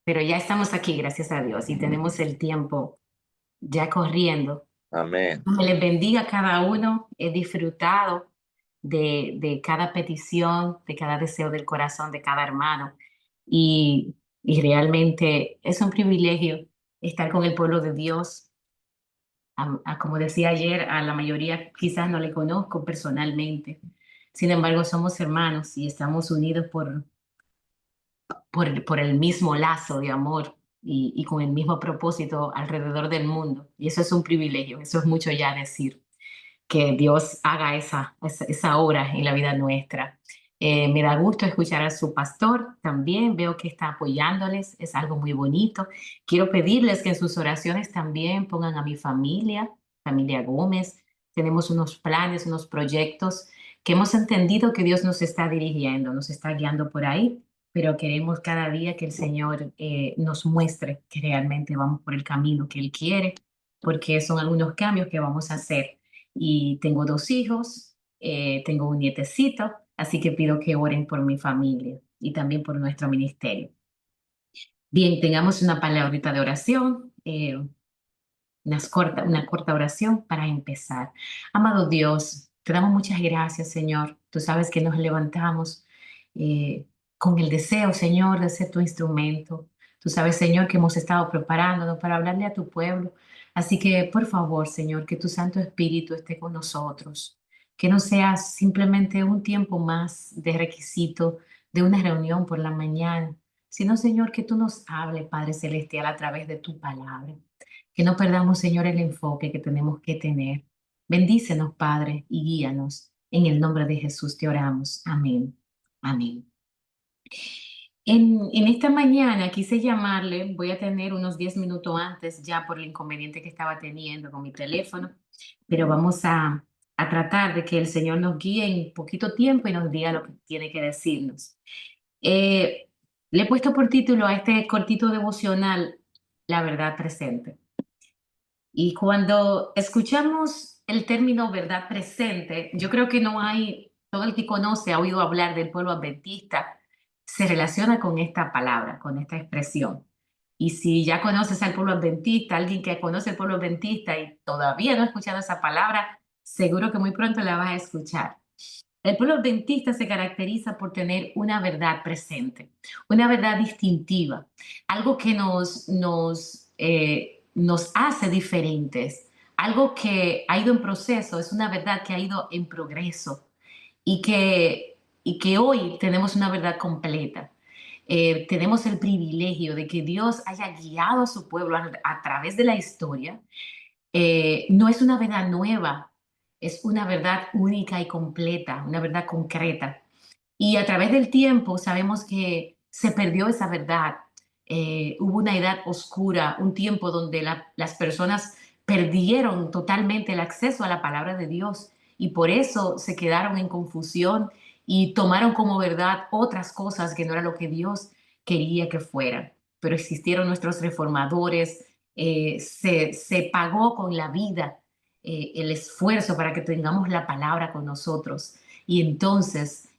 pero ya estamos aquí, gracias a Dios, y tenemos el tiempo ya corriendo. Amén. Que les bendiga a cada uno. He disfrutado de cada petición, de cada deseo del corazón de cada hermano. Y realmente es un privilegio estar con el pueblo de Dios. Como decía ayer, a la mayoría quizás no le conozco personalmente. Sin embargo, somos hermanos y estamos unidos por el mismo lazo de amor y con el mismo propósito alrededor del mundo. Y eso es un privilegio, eso es mucho ya decir, que Dios haga esa obra en la vida nuestra. Me da gusto escuchar a su pastor también, veo que está apoyándoles, es algo muy bonito. Quiero pedirles que en sus oraciones también pongan a mi familia, familia Gómez. Tenemos unos planes, unos proyectos que hemos entendido que Dios nos está dirigiendo, nos está guiando por ahí, pero queremos cada día que el Señor nos muestre que realmente vamos por el camino que Él quiere, porque son algunos cambios que vamos a hacer. Y tengo 2 hijos, tengo un nietecito, así que pido que oren por mi familia y también por nuestro ministerio. Bien, tengamos una palabrita de oración, una corta oración para empezar. Amado Dios, te damos muchas gracias, Señor. Tú sabes que nos levantamos eh, con el deseo, Señor, de ser tu instrumento. Tú sabes, Señor, que hemos estado preparándonos para hablarle a tu pueblo. Así que, por favor, Señor, que tu Santo Espíritu esté con nosotros. Que no sea simplemente un tiempo más de requisito de una reunión por la mañana, sino, Señor, que tú nos hable, Padre Celestial, a través de tu palabra. Que no perdamos, Señor, el enfoque que tenemos que tener. Bendícenos, Padre, y guíanos. En el nombre de Jesús te oramos. Amén. Amén. En esta mañana quise llamarle, voy a tener unos 10 minutos antes ya por el inconveniente que estaba teniendo con mi teléfono, pero vamos a tratar de que el Señor nos guíe en poquito tiempo y nos diga lo que tiene que decirnos. Eh, Le he puesto por título a este cortito devocional, La verdad presente. Y cuando escuchamos el término verdad presente, yo creo que no hay, todo el que conoce, ha oído hablar del pueblo adventista, se relaciona con esta palabra, con esta expresión. Y si ya conoces al pueblo adventista, alguien que conoce el pueblo adventista y todavía no ha escuchado esa palabra, seguro que muy pronto la vas a escuchar. El pueblo adventista se caracteriza por tener una verdad presente, una verdad distintiva, algo que nos hace diferentes, algo que ha ido en proceso, es una verdad que ha ido en progreso y que hoy tenemos una verdad completa. Tenemos el privilegio de que Dios haya guiado a su pueblo a través de la historia. No es una verdad nueva, es una verdad única y completa, una verdad concreta. Y a través del tiempo sabemos que se perdió esa verdad. Hubo una edad oscura, un tiempo donde las personas perdieron totalmente el acceso a la palabra de Dios y por eso se quedaron en confusión y tomaron como verdad otras cosas que no era lo que Dios quería que fueran. Pero existieron nuestros reformadores, se pagó con la vida el esfuerzo para que tengamos la palabra con nosotros. Y entonces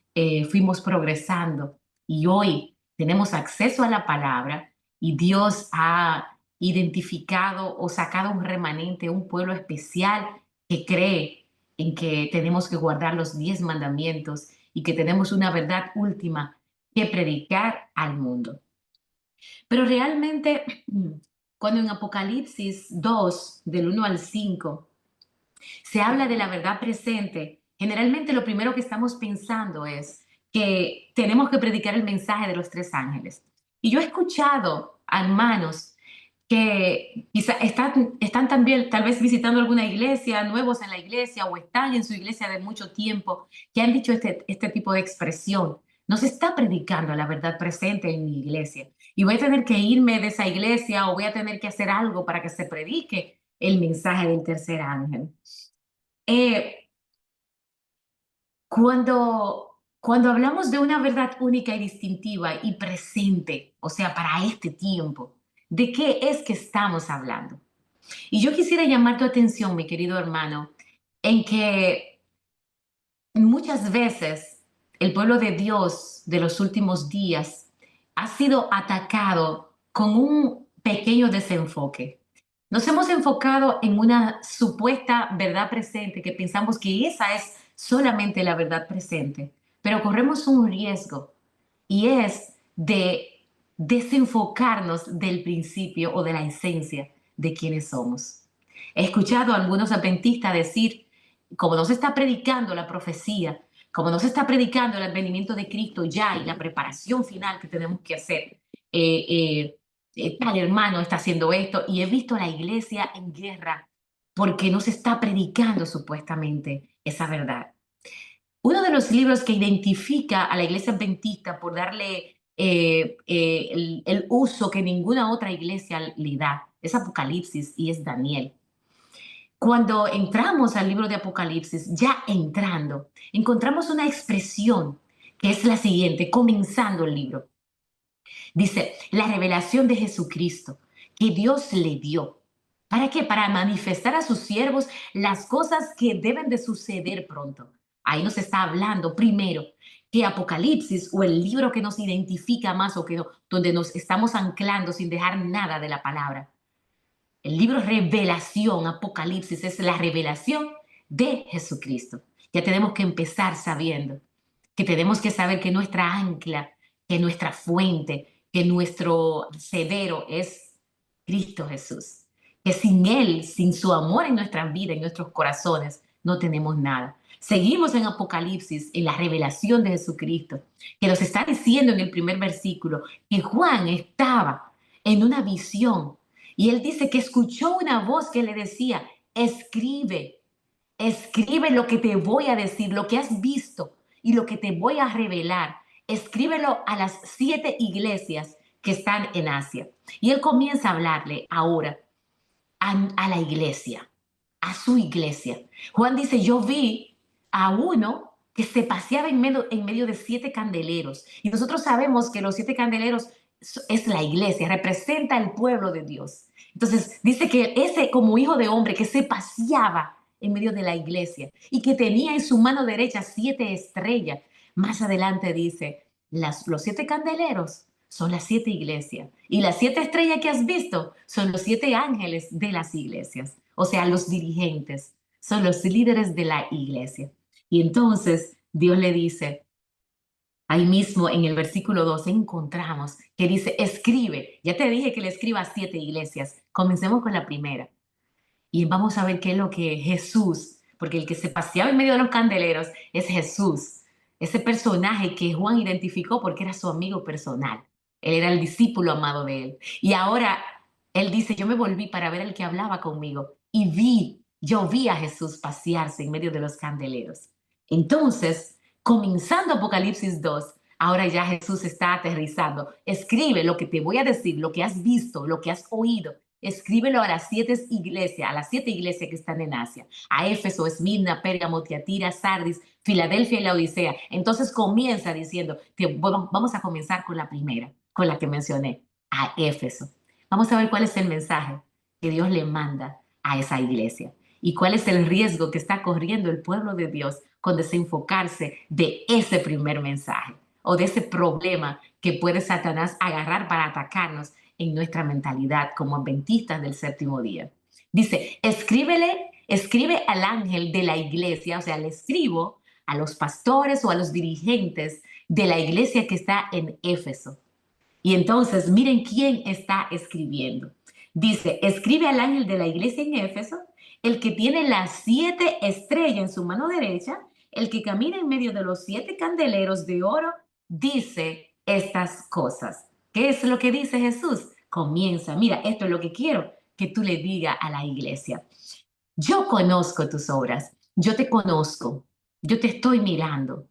fuimos progresando y hoy tenemos acceso a la palabra y Dios ha identificado o sacado un remanente, un pueblo especial que cree en que tenemos que guardar los 10 mandamientos y que tenemos una verdad última que predicar al mundo. Pero realmente, cuando en Apocalipsis 2, del 1 al 5, se habla de la verdad presente, generalmente lo primero que estamos pensando es que tenemos que predicar el mensaje de los 3 ángeles. Y yo he escuchado a hermanos que quizá están también tal vez visitando alguna iglesia, nuevos en la iglesia o están en su iglesia de mucho tiempo, que han dicho este tipo de expresión. No se está predicando la verdad presente en mi iglesia. Y voy a tener que irme de esa iglesia o voy a tener que hacer algo para que se predique el mensaje del tercer ángel. Eh, cuando hablamos de una verdad única y distintiva y presente, o sea, para este tiempo, ¿de qué es que estamos hablando? Y yo quisiera llamar tu atención, mi querido hermano, en que muchas veces el pueblo de Dios de los últimos días ha sido atacado con un pequeño desenfoque. Nos hemos enfocado en una supuesta verdad presente que pensamos que esa es solamente la verdad presente, pero corremos un riesgo y es de desenfocarnos del principio o de la esencia de quienes somos. He escuchado a algunos adventistas decir, como no se está predicando la profecía, como no se está predicando el advenimiento de Cristo ya y la preparación final que tenemos que hacer, eh, eh, tal hermano está haciendo esto, y he visto a la iglesia en guerra porque no se está predicando supuestamente esa verdad. Uno de los libros que identifica a la iglesia adventista por darle el uso que ninguna otra iglesia le da es Apocalipsis y es Daniel. Cuando entramos al libro de Apocalipsis, ya entrando, encontramos una expresión que es la siguiente, comenzando el libro. Dice, la revelación de Jesucristo que Dios le dio. ¿Para qué? Para manifestar a sus siervos las cosas que deben de suceder pronto. Ahí nos está hablando primero que Apocalipsis o el libro que nos identifica más o que donde nos estamos anclando sin dejar nada de la palabra. El libro Revelación, Apocalipsis, es la revelación de Jesucristo. Ya tenemos que empezar sabiendo que tenemos que saber que nuestra ancla, que nuestra fuente, que nuestro cedero es Cristo Jesús. Que sin Él, sin su amor en nuestra vida, en nuestros corazones, no tenemos nada. Seguimos en Apocalipsis, en la revelación de Jesucristo, que nos está diciendo en el primer versículo que Juan estaba en una visión y él dice que escuchó una voz que le decía, escribe, escribe lo que te voy a decir, lo que has visto y lo que te voy a revelar. Escríbelo a las 7 iglesias que están en Asia. Y él comienza a hablarle ahora a la iglesia, a su iglesia. Juan dice, yo vi a uno que se paseaba en medio de 7 candeleros. Y nosotros sabemos que los 7 candeleros es la iglesia, representa el pueblo de Dios. Entonces dice que ese como hijo de hombre que se paseaba en medio de la iglesia y que tenía en su mano derecha 7 estrellas. Más adelante dice, los 7 candeleros son las 7 iglesias. Y las 7 estrellas que has visto son los 7 ángeles de las iglesias. O sea, los dirigentes, son los líderes de la iglesia. Y entonces Dios le dice, ahí mismo en el versículo 12 encontramos que dice, escribe. Ya te dije que le escriba a 7 iglesias. Comencemos con la primera. Y vamos a ver qué es lo que Jesús, porque el que se paseaba en medio de los candeleros es Jesús, ese personaje que Juan identificó porque era su amigo personal. Él era el discípulo amado de él. Y ahora él dice, yo me volví para ver al que hablaba conmigo y yo vi a Jesús pasearse en medio de los candeleros. Entonces, comenzando Apocalipsis 2, ahora ya Jesús está aterrizando. Escribe lo que te voy a decir, lo que has visto, lo que has oído, escríbelo a las 7 iglesias que están en Asia, a Éfeso, Esmirna, Pérgamo, Tiatira, Sardis, Filadelfia y la Odisea. Entonces comienza diciendo, que vamos a comenzar con la primera, con la que mencioné, a Éfeso. Vamos a ver cuál es el mensaje que Dios le manda a esa iglesia y cuál es el riesgo que está corriendo el pueblo de Dios con desenfocarse de ese primer mensaje o de ese problema que puede Satanás agarrar para atacarnos en nuestra mentalidad como adventistas del séptimo día. Dice, escribe al ángel de la iglesia, o sea, le escribo a los pastores o a los dirigentes de la iglesia que está en Éfeso. Y entonces, miren quién está escribiendo. Dice, escribe al ángel de la iglesia en Éfeso, el que tiene las 7 estrellas en su mano derecha, el que camina en medio de los 7 candeleros de oro, dice estas cosas. ¿Qué es lo que dice Jesús? Comienza, mira, esto es lo que quiero que tú le digas a la iglesia. Yo conozco tus obras, yo te conozco, yo te estoy mirando.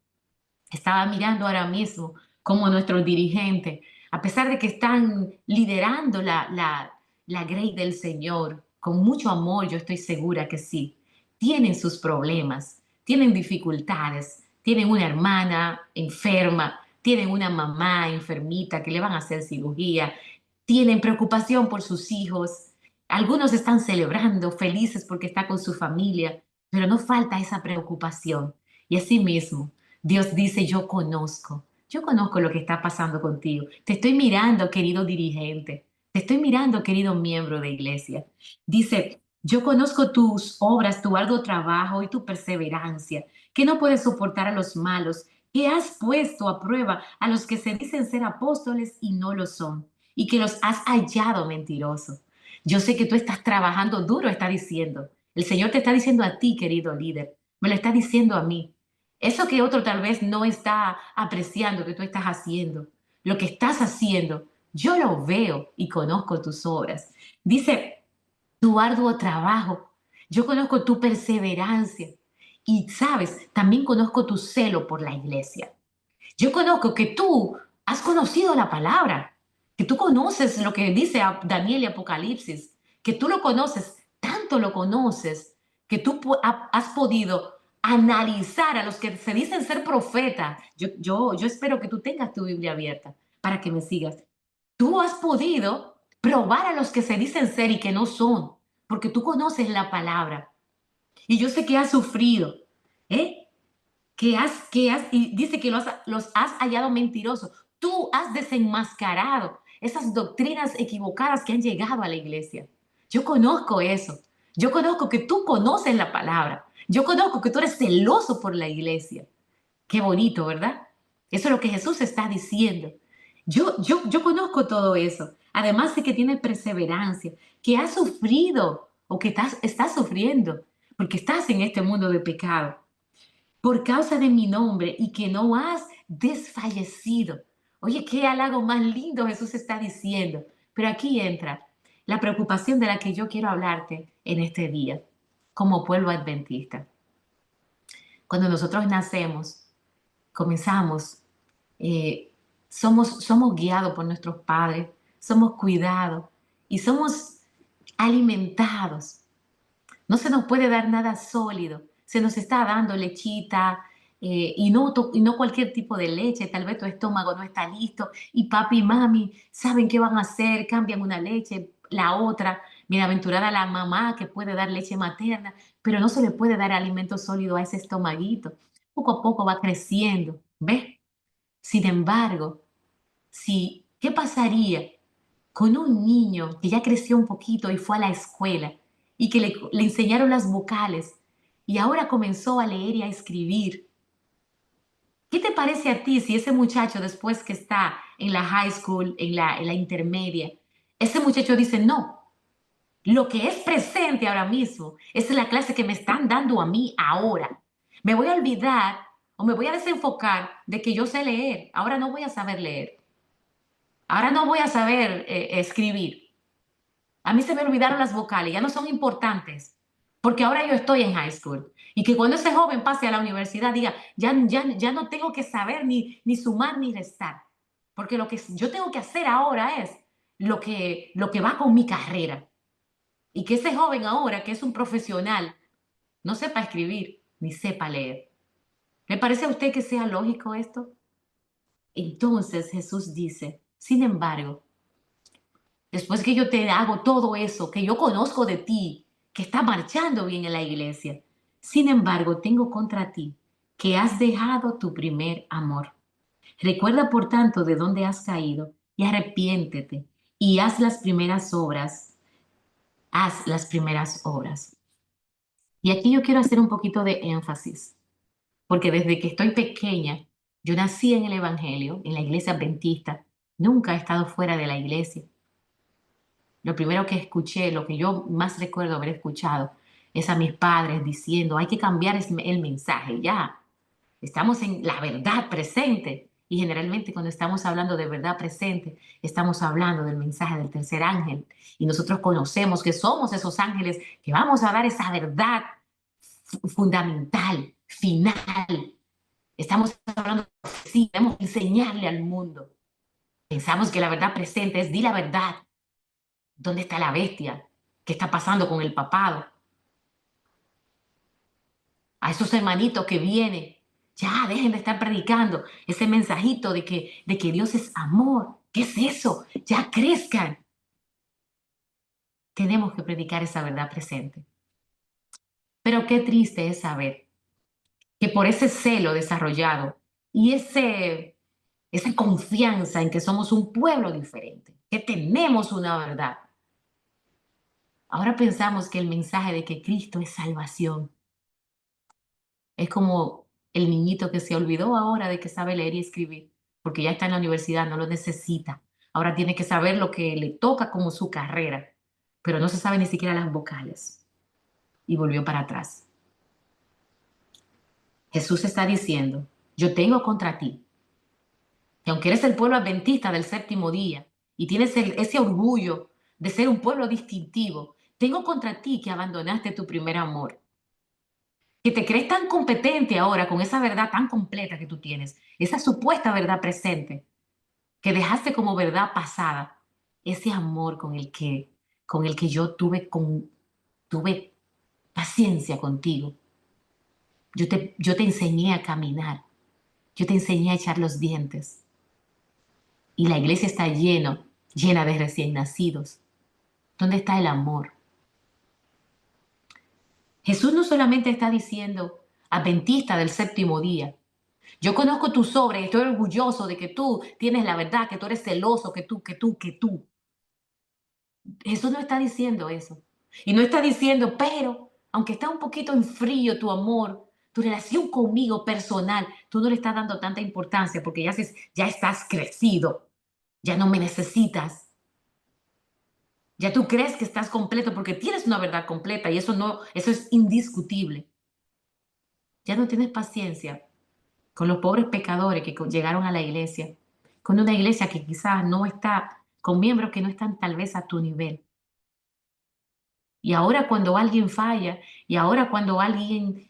Estaba mirando ahora mismo cómo nuestros dirigentes, a pesar de que están liderando la grey del Señor, con mucho amor, yo estoy segura que sí, tienen sus problemas, tienen dificultades, tienen una hermana enferma, tienen una mamá enfermita que le van a hacer cirugía, tienen preocupación por sus hijos, algunos están celebrando, felices porque está con su familia, pero no falta esa preocupación. Y así mismo, Dios dice, yo conozco lo que está pasando contigo. Te estoy mirando, querido dirigente. Te estoy mirando, querido miembro de iglesia. Dice, yo conozco tus obras, tu arduo trabajo y tu perseverancia, que no puedes soportar a los malos, que has puesto a prueba a los que se dicen ser apóstoles y no lo son, y que los has hallado mentirosos. Yo sé que tú estás trabajando duro, está diciendo. El Señor te está diciendo a ti, querido líder, me lo está diciendo a mí. Eso que otro tal vez no está apreciando que tú estás haciendo, lo que estás haciendo, yo lo veo y conozco tus obras. Dice, tu arduo trabajo. Yo conozco tu perseverancia. Y sabes, también conozco tu celo por la iglesia. Yo conozco que tú has conocido la palabra, que tú conoces lo que dice Daniel y Apocalipsis, que tú lo conoces, tanto lo conoces, que tú has podido analizar a los que se dicen ser profetas. Yo espero que tú tengas tu Biblia abierta para que me sigas. Tú has podido probar a los que se dicen ser y que no son, porque tú conoces la palabra. Y yo sé que has sufrido, ¿eh? Y dice que los has hallado mentirosos. Tú has desenmascarado esas doctrinas equivocadas que han llegado a la iglesia. Yo conozco eso. Yo conozco que tú conoces la palabra. Yo conozco que tú eres celoso por la iglesia. Qué bonito, ¿verdad? Eso es lo que Jesús está diciendo. Yo conozco todo eso. Además de que tiene perseverancia, que has sufrido o que estás sufriendo, porque estás en este mundo de pecado por causa de mi nombre y que no has desfallecido. Oye, qué halago más lindo Jesús está diciendo. Pero aquí entra la preocupación de la que yo quiero hablarte en este día, como pueblo adventista. Cuando nosotros nacemos, comenzamos, eh, somos guiados por nuestros padres, somos cuidados y somos alimentados. No se nos puede dar nada sólido. Se nos está dando lechita y no cualquier tipo de leche. Tal vez tu estómago no está listo y papi y mami saben qué van a hacer, cambian una leche, la otra. Bienaventurada la mamá que puede dar leche materna, pero no se le puede dar alimento sólido a ese estomaguito. Poco a poco va creciendo, ¿ves? Sin embargo, ¿qué pasaría con un niño que ya creció un poquito y fue a la escuela y que le enseñaron las vocales y ahora comenzó a leer y a escribir? ¿Qué te parece a ti si ese muchacho después que está en la high school, en la intermedia, ese muchacho dice, no, lo que es presente ahora mismo es la clase que me están dando a mí ahora? Me voy a olvidar o me voy a desenfocar de que yo sé leer, ahora no voy a saber leer, ahora no voy a saber escribir. A mí se me olvidaron las vocales, ya no son importantes, porque ahora yo estoy en high school. Y que cuando ese joven pase a la universidad diga, ya no tengo que saber ni sumar ni restar, porque lo que yo tengo que hacer ahora es lo que va con mi carrera. Y que ese joven ahora, que es un profesional, no sepa escribir ni sepa leer. ¿Le parece a usted que sea lógico esto? Entonces Jesús dice, sin embargo, después que yo te hago todo eso, que yo conozco de ti, que está marchando bien en la iglesia, sin embargo, tengo contra ti que has dejado tu primer amor. Recuerda, por tanto, de dónde has caído y arrepiéntete y haz las primeras obras. Haz las primeras obras. Y aquí yo quiero hacer un poquito de énfasis, porque desde que estoy pequeña, yo nací en el Evangelio, en la iglesia adventista, nunca he estado fuera de la iglesia. Lo primero que escuché, lo que yo más recuerdo haber escuchado, es a mis padres diciendo, hay que cambiar el mensaje, ya. Estamos en la verdad presente. Y generalmente cuando estamos hablando de verdad presente, estamos hablando del mensaje del tercer ángel. Y nosotros conocemos que somos esos ángeles que vamos a dar esa verdad fundamental, final. Estamos hablando de sí, debemos enseñarle al mundo. Pensamos que la verdad presente es di la verdad. ¿Dónde está la bestia? ¿Qué está pasando con el papado? A esos hermanitos que vienen, ya dejen de estar predicando ese mensajito de que Dios es amor. ¿Qué es eso? Ya crezcan. Tenemos que predicar esa verdad presente. Pero qué triste es saber que por ese celo desarrollado y esa confianza en que somos un pueblo diferente, que tenemos una verdad. Ahora pensamos que el mensaje de que Cristo es salvación es como el niñito que se olvidó ahora de que sabe leer y escribir, porque ya está en la universidad, no lo necesita. Ahora tiene que saber lo que le toca como su carrera, pero no se sabe ni siquiera las vocales. Y volvió para atrás. Jesús está diciendo, yo tengo contra ti, que aunque eres el pueblo adventista del séptimo día y tienes ese orgullo de ser un pueblo distintivo, tengo contra ti que abandonaste tu primer amor, que te crees tan competente ahora con esa verdad tan completa que tú tienes, esa supuesta verdad presente, que dejaste como verdad pasada, ese amor con el que yo tuve paciencia contigo. Yo te enseñé a caminar, yo te enseñé a echar los dientes y la iglesia está llena de recién nacidos. ¿Dónde está el amor? Jesús no solamente está diciendo adventista del séptimo día. Yo conozco tus obras y estoy orgulloso de que tú tienes la verdad, que tú eres celoso, que tú. Jesús no está diciendo eso. Y no está diciendo, pero aunque está un poquito en frío tu amor, tu relación conmigo personal, tú no le estás dando tanta importancia porque ya estás crecido, ya no me necesitas. Ya tú crees que estás completo porque tienes una verdad completa y eso no, eso es indiscutible. Ya no tienes paciencia con los pobres pecadores que llegaron a la iglesia, con una iglesia que quizás no está, con miembros que no están tal vez a tu nivel. Y ahora cuando alguien falla, y ahora cuando alguien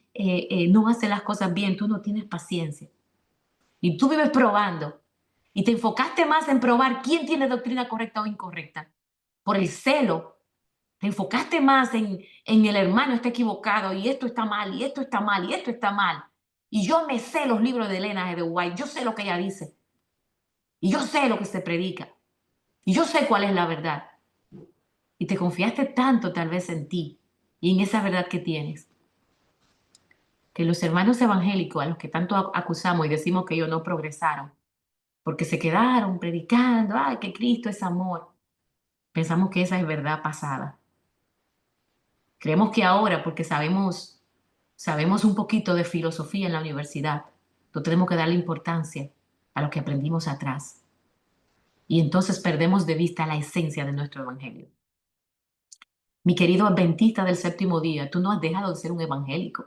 no hace las cosas bien, tú no tienes paciencia. Y tú vives probando. Y te enfocaste más en probar quién tiene doctrina correcta o incorrecta. Por el celo. Te enfocaste más en el hermano está equivocado y esto está mal y esto está mal y esto está mal. Y yo me sé los libros de Elena G. de White. Yo sé lo que ella dice. Y yo sé lo que se predica. Y yo sé cuál es la verdad. Y te confiaste tanto tal vez en ti y en esa verdad que tienes, que los hermanos evangélicos a los que tanto acusamos y decimos que ellos no progresaron, porque se quedaron predicando, ay, que Cristo es amor, pensamos que esa es verdad pasada. Creemos que ahora, porque sabemos un poquito de filosofía en la universidad, no tenemos que darle importancia a lo que aprendimos atrás. Y entonces perdemos de vista la esencia de nuestro evangelio. Mi querido adventista del séptimo día, tú no has dejado de ser un evangélico,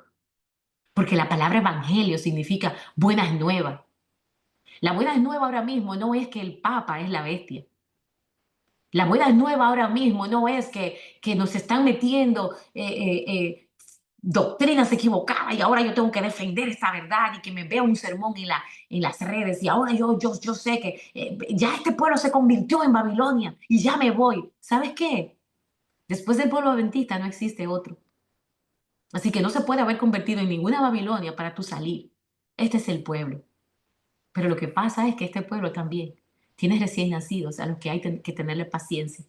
porque la palabra evangelio significa buenas nuevas. La buena nueva ahora mismo no es que el Papa es la bestia. La buena nueva ahora mismo no es que nos están metiendo doctrinas equivocadas y ahora yo tengo que defender esta verdad y que me vea un sermón en las redes y ahora yo sé que ya este pueblo se convirtió en Babilonia y ya me voy. ¿Sabes qué? Después del pueblo adventista no existe otro. Así que no se puede haber convertido en ninguna Babilonia para tú salir. Este es el pueblo. Pero lo que pasa es que este pueblo también tiene recién nacidos a los que hay que tenerle paciencia.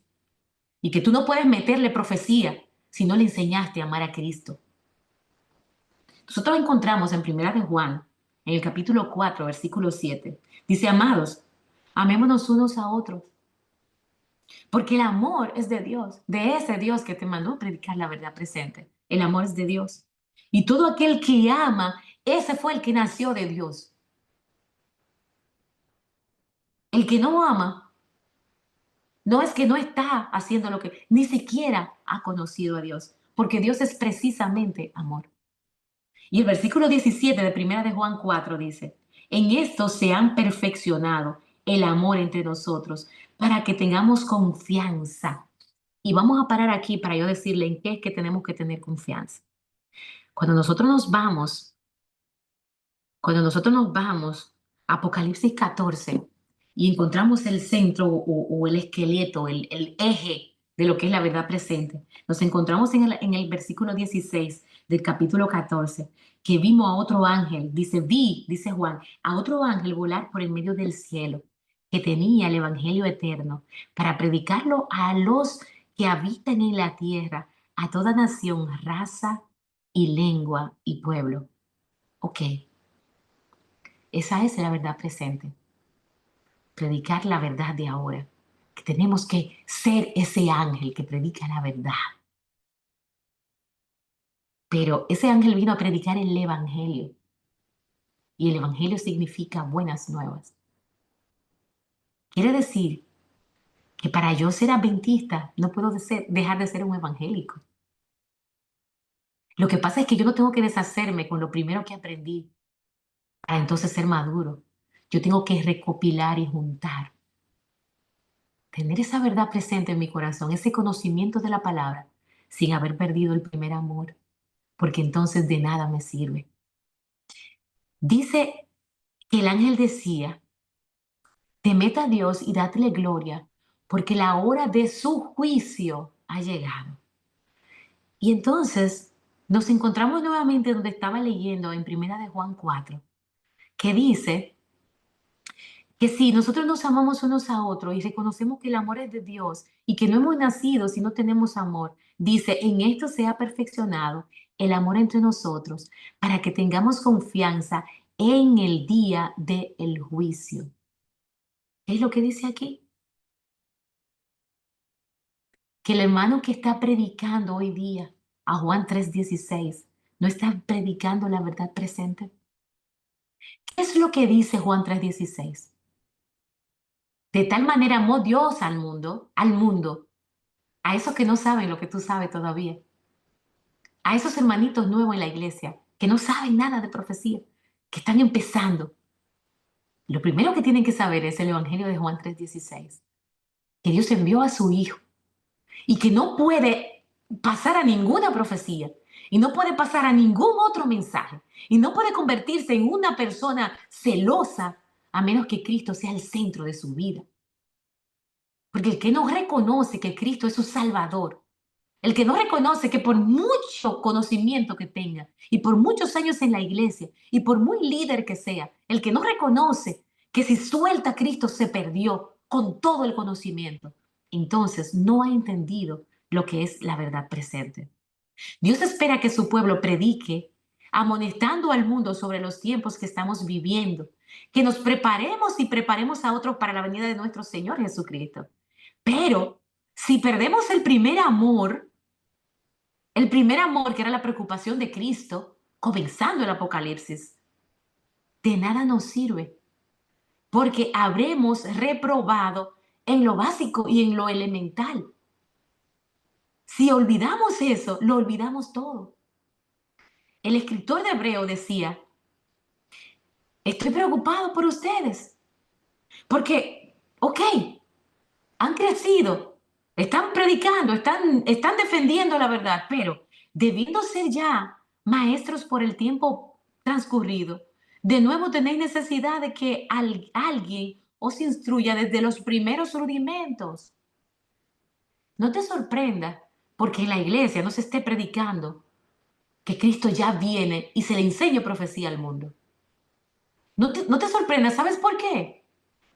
Y que tú no puedes meterle profecía si no le enseñaste a amar a Cristo. Nosotros encontramos en Primera de Juan, en el capítulo 4, versículo 7, dice, amados, amémonos unos a otros, porque el amor es de Dios, de ese Dios que te mandó a predicar la verdad presente. El amor es de Dios. Y todo aquel que ama, ese fue el que nació de Dios. El que no ama, no es que no está haciendo lo que, ni siquiera ha conocido a Dios, porque Dios es precisamente amor. Y el versículo 17 de Primera de Juan 4 dice, en esto se han perfeccionado el amor entre nosotros para que tengamos confianza. Y vamos a parar aquí para yo decirle en qué es que tenemos que tener confianza. Cuando nosotros nos vamos Cuando nosotros nos vamos a Apocalipsis 14 y encontramos el centro o el esqueleto, el eje de lo que es la verdad presente, nos encontramos en el versículo 16 del capítulo 14, que vimos a otro ángel, dice Juan, a otro ángel volar por el medio del cielo, que tenía el evangelio eterno para predicarlo a los que habitan en la tierra, a toda nación, raza y lengua y pueblo. Ok. Esa es la verdad presente. Predicar la verdad de ahora. que tenemos que ser ese ángel que predica la verdad. Pero ese ángel vino a predicar el evangelio y el evangelio significa buenas nuevas. Quiere decir que para yo ser adventista no puedo dejar de ser un evangélico. Lo que pasa es que yo no tengo que deshacerme con lo primero que aprendí para entonces ser maduro. Yo tengo que recopilar y juntar, tener esa verdad presente en mi corazón, ese conocimiento de la palabra, sin haber perdido el primer amor, porque entonces de nada me sirve. Dice que el ángel decía, temed a Dios y dadle gloria, porque la hora de su juicio ha llegado. Y entonces nos encontramos nuevamente donde estaba leyendo en Primera de Juan 4, que dice que si nosotros nos amamos unos a otros y reconocemos que el amor es de Dios y que no hemos nacido si no tenemos amor, dice, en esto se ha perfeccionado el amor entre nosotros para que tengamos confianza en el día del juicio. ¿Qué es lo que dice aquí? Que el hermano que está predicando hoy día a Juan 3:16 no está predicando la verdad presente. ¿Qué es lo que dice Juan 3:16? De tal manera amó Dios al mundo, a esos que no saben lo que tú sabes todavía, a esos hermanitos nuevos en la iglesia que no saben nada de profecía, que están empezando. Lo primero que tienen que saber es el Evangelio de Juan 3:16, que Dios envió a su Hijo y que no puede pasar a ninguna profecía y no puede pasar a ningún otro mensaje y no puede convertirse en una persona celosa a menos que Cristo sea el centro de su vida. Porque el que no reconoce que Cristo es su Salvador, el que no reconoce que por mucho conocimiento que tenga y por muchos años en la iglesia y por muy líder que sea, el que no reconoce que si suelta a Cristo se perdió con todo el conocimiento, entonces no ha entendido lo que es la verdad presente. Dios espera que su pueblo predique, amonestando al mundo sobre los tiempos que estamos viviendo, que nos preparemos y preparemos a otros para la venida de nuestro Señor Jesucristo. Pero si perdemos el primer amor que era la preocupación de Cristo, comenzando el Apocalipsis, de nada nos sirve, porque habremos reprobado en lo básico y en lo elemental. Si olvidamos eso, lo olvidamos todo. El escritor de Hebreo decía, estoy preocupado por ustedes, porque, ok, han crecido, están predicando, están defendiendo la verdad, pero debiendo ser ya maestros por el tiempo transcurrido, de nuevo tenéis necesidad de que alguien os instruya desde los primeros rudimentos. No te sorprenda porque en la iglesia no se esté predicando que Cristo ya viene y se le enseña profecía al mundo. No te sorprenda, ¿sabes por qué?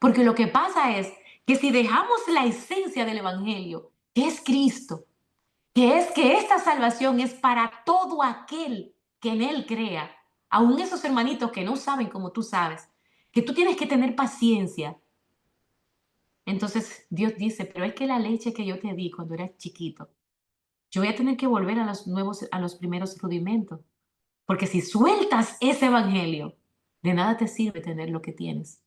Porque lo que pasa es que si dejamos la esencia del Evangelio, que es Cristo, que es que esta salvación es para todo aquel que en Él crea, aun esos hermanitos que no saben como tú sabes, que tú tienes que tener paciencia. Entonces Dios dice, pero es que la leche que yo te di cuando eras chiquito, yo voy a tener que volver a los primeros rudimentos, porque si sueltas ese Evangelio, de nada te sirve tener lo que tienes.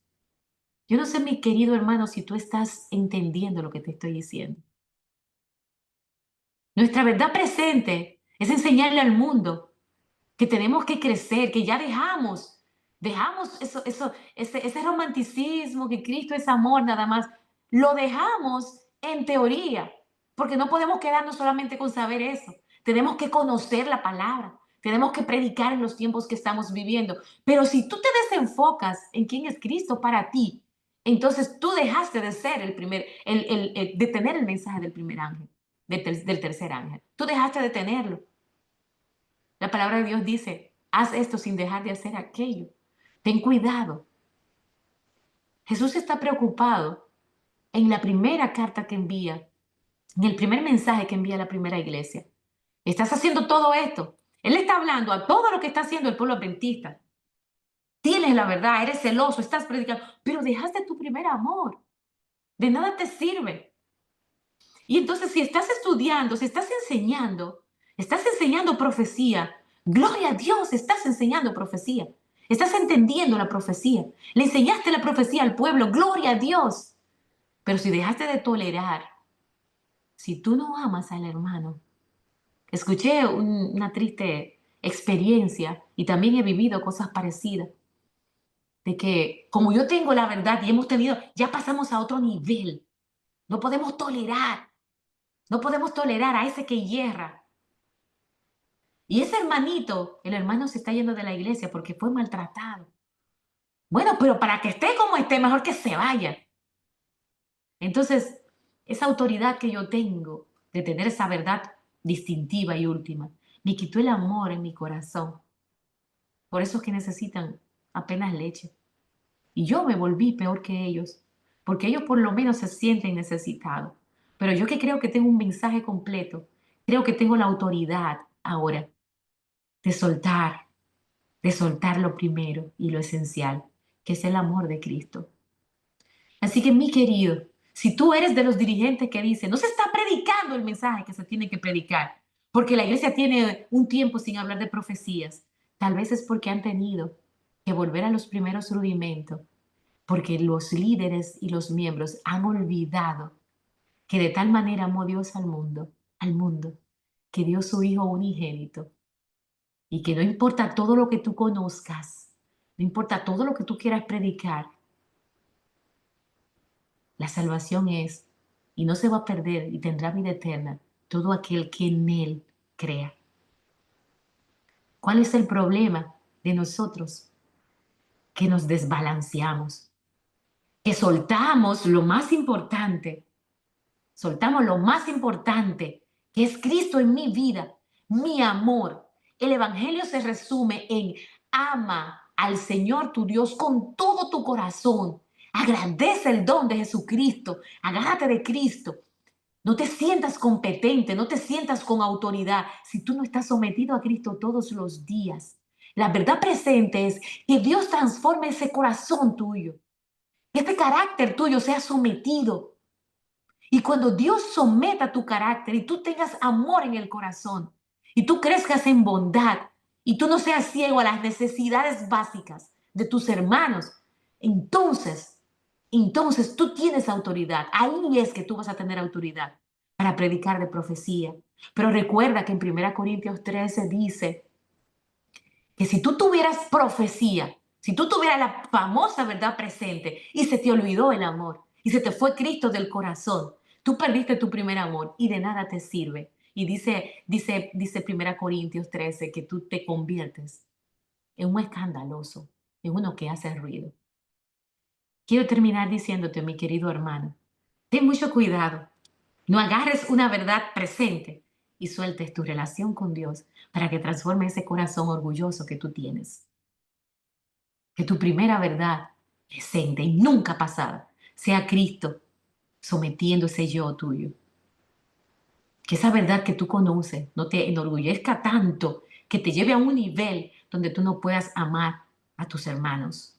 Yo no sé, mi querido hermano, si tú estás entendiendo lo que te estoy diciendo. Nuestra verdad presente es enseñarle al mundo que tenemos que crecer, que ya dejamos ese romanticismo, que Cristo es amor nada más. Lo dejamos en teoría, porque no podemos quedarnos solamente con saber eso. Tenemos que conocer la palabra, tenemos que predicar en los tiempos que estamos viviendo. Pero si tú te desenfocas en quién es Cristo para ti, entonces tú dejaste de ser de tener el mensaje del primer ángel, del tercer ángel. Tú dejaste de tenerlo. La palabra de Dios dice, haz esto sin dejar de hacer aquello. Ten cuidado. Jesús está preocupado en la primera carta que envía, en el primer mensaje que envía a la primera iglesia. Estás haciendo todo esto. Él está hablando a todo lo que está haciendo el pueblo adventista. Tienes la verdad, eres celoso, estás predicando, pero dejaste tu primer amor. De nada te sirve. Y entonces si estás estudiando, si estás enseñando profecía, gloria a Dios, estás enseñando profecía. Estás entendiendo la profecía. Le enseñaste la profecía al pueblo, gloria a Dios. Pero si dejaste de tolerar, si tú no amas al hermano, escuché una triste experiencia y también he vivido cosas parecidas, de que como yo tengo la verdad y hemos tenido, ya pasamos a otro nivel, no podemos tolerar, no podemos tolerar a ese que hierra. Y ese hermanito, el hermano se está yendo de la iglesia porque fue maltratado. Bueno, pero para que esté como esté, mejor que se vaya. Entonces, esa autoridad que yo tengo de tener esa verdad distintiva y última, me quitó el amor en mi corazón. Por eso es que necesitan apenas leche. Y yo me volví peor que ellos, porque ellos por lo menos se sienten necesitados. Pero yo que creo que tengo un mensaje completo, creo que tengo la autoridad ahora de soltar, de soltar lo primero y lo esencial, que es el amor de Cristo. Así que mi querido, si tú eres de los dirigentes que dicen, no se está predicando el mensaje que se tiene que predicar, porque la iglesia tiene un tiempo sin hablar de profecías, tal vez es porque han tenido que volver a los primeros rudimentos, porque los líderes y los miembros han olvidado que de tal manera amó Dios al mundo, que dio su Hijo unigénito, y que no importa todo lo que tú conozcas, no importa todo lo que tú quieras predicar, la salvación es, y no se va a perder y tendrá vida eterna, todo aquel que en Él crea. ¿Cuál es el problema de nosotros? Que nos desbalanceamos, que soltamos lo más importante, que es Cristo en mi vida, mi amor. El Evangelio se resume en ama al Señor tu Dios con todo tu corazón. Agradece el don de Jesucristo. Agárrate de Cristo. No te sientas competente, no te sientas con autoridad si tú no estás sometido a Cristo todos los días. La verdad presente es que Dios transforme ese corazón tuyo, que este carácter tuyo sea sometido. Y cuando Dios someta tu carácter y tú tengas amor en el corazón y tú crezcas en bondad y tú no seas ciego a las necesidades básicas de tus hermanos, entonces tú tienes autoridad. Ahí es que tú vas a tener autoridad para predicar de profecía. Pero recuerda que en 1 Corintios 13 dice que si tú tuvieras profecía, si tú tuvieras la famosa verdad presente y se te olvidó el amor y se te fue Cristo del corazón, tú perdiste tu primer amor y de nada te sirve. Y dice 1 Corintios 13 que tú te conviertes en un escandaloso, en uno que hace ruido. Quiero terminar diciéndote, mi querido hermano, ten mucho cuidado. No agarres una verdad presente y sueltes tu relación con Dios para que transforme ese corazón orgulloso que tú tienes. Que tu primera verdad presente y nunca pasada sea Cristo sometiendo ese yo tuyo. Que esa verdad que tú conoces no te enorgullezca tanto que te lleve a un nivel donde tú no puedas amar a tus hermanos.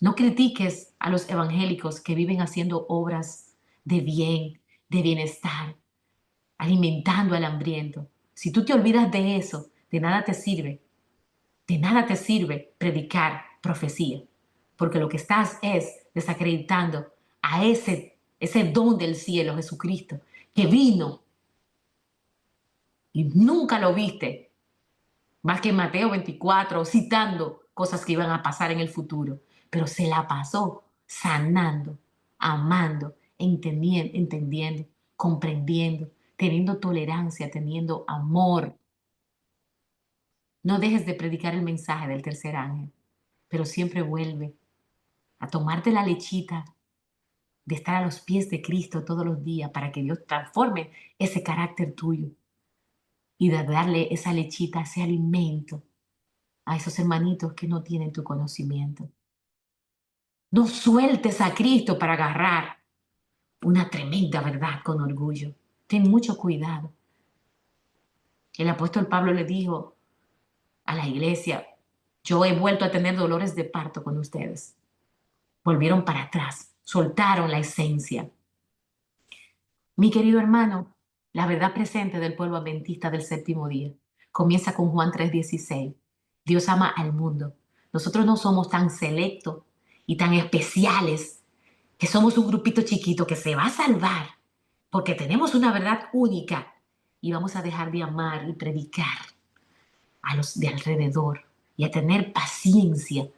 No critiques a los evangélicos que viven haciendo obras de bien, de bienestar, alimentando al hambriento. Si tú te olvidas de eso, de nada te sirve predicar profecía, porque lo que estás es desacreditando a ese don del cielo, Jesucristo, que vino y nunca lo viste, más que en Mateo 24, citando cosas que iban a pasar en el futuro, pero se la pasó sanando, amando, entendiendo, comprendiendo, teniendo tolerancia, teniendo amor. No dejes de predicar el mensaje del tercer ángel, pero siempre vuelve a tomarte la lechita de estar a los pies de Cristo todos los días para que Dios transforme ese carácter tuyo y de darle esa lechita, ese alimento a esos hermanitos que no tienen tu conocimiento. No sueltes a Cristo para agarrar una tremenda verdad con orgullo. Ten mucho cuidado. El apóstol Pablo le dijo a la iglesia, yo he vuelto a tener dolores de parto con ustedes. Volvieron para atrás. soltaron la esencia. Mi querido hermano, la verdad presente del pueblo adventista del séptimo día comienza con Juan 3:16. Dios ama al mundo. Nosotros no somos tan selectos y tan especiales que somos un grupito chiquito que se va a salvar porque tenemos una verdad única y vamos a dejar de amar y predicar a los de alrededor y a tener paciencia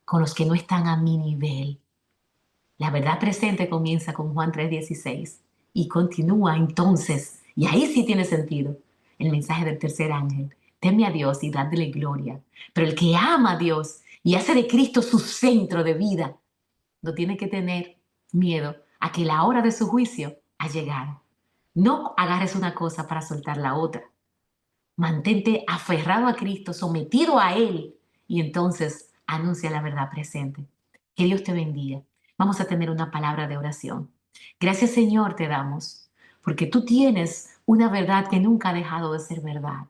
con los que no están a mi nivel. La verdad presente comienza con Juan 3:16 y continúa entonces, y ahí sí tiene sentido, el mensaje del tercer ángel. Teme a Dios y dadle gloria. Pero el que ama a Dios y hace de Cristo su centro de vida, no tiene que tener miedo a que la hora de su juicio ha llegado. No agarres una cosa para soltar la otra. Mantente aferrado a Cristo, sometido a Él, y entonces anuncia la verdad presente. Que Dios te bendiga. Vamos a tener una palabra de oración. Gracias, Señor, te damos, porque tú tienes una verdad que nunca ha dejado de ser verdad.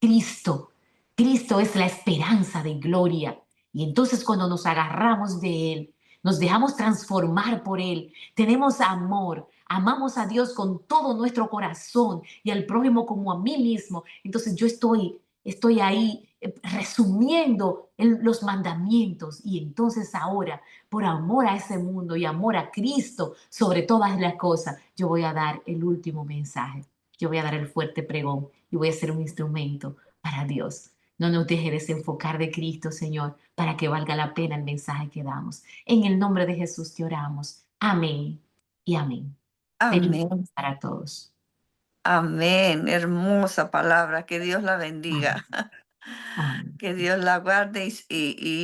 Cristo, Cristo es la esperanza de gloria. Y entonces cuando nos agarramos de Él, nos dejamos transformar por Él, tenemos amor, amamos a Dios con todo nuestro corazón y al prójimo como a mí mismo. Entonces yo estoy ahí resumiendo los mandamientos y entonces ahora, por amor a ese mundo y amor a Cristo sobre todas las cosas, yo voy a dar el último mensaje. Yo voy a dar el fuerte pregón y voy a ser un instrumento para Dios. No nos deje desenfocar de Cristo, Señor, para que valga la pena el mensaje que damos. En el nombre de Jesús te oramos. Amén y amén. Amén. Bendiciones para todos. Amén. Hermosa palabra. Que Dios la Amén. bendiga. Amén. Que Dios la guarde y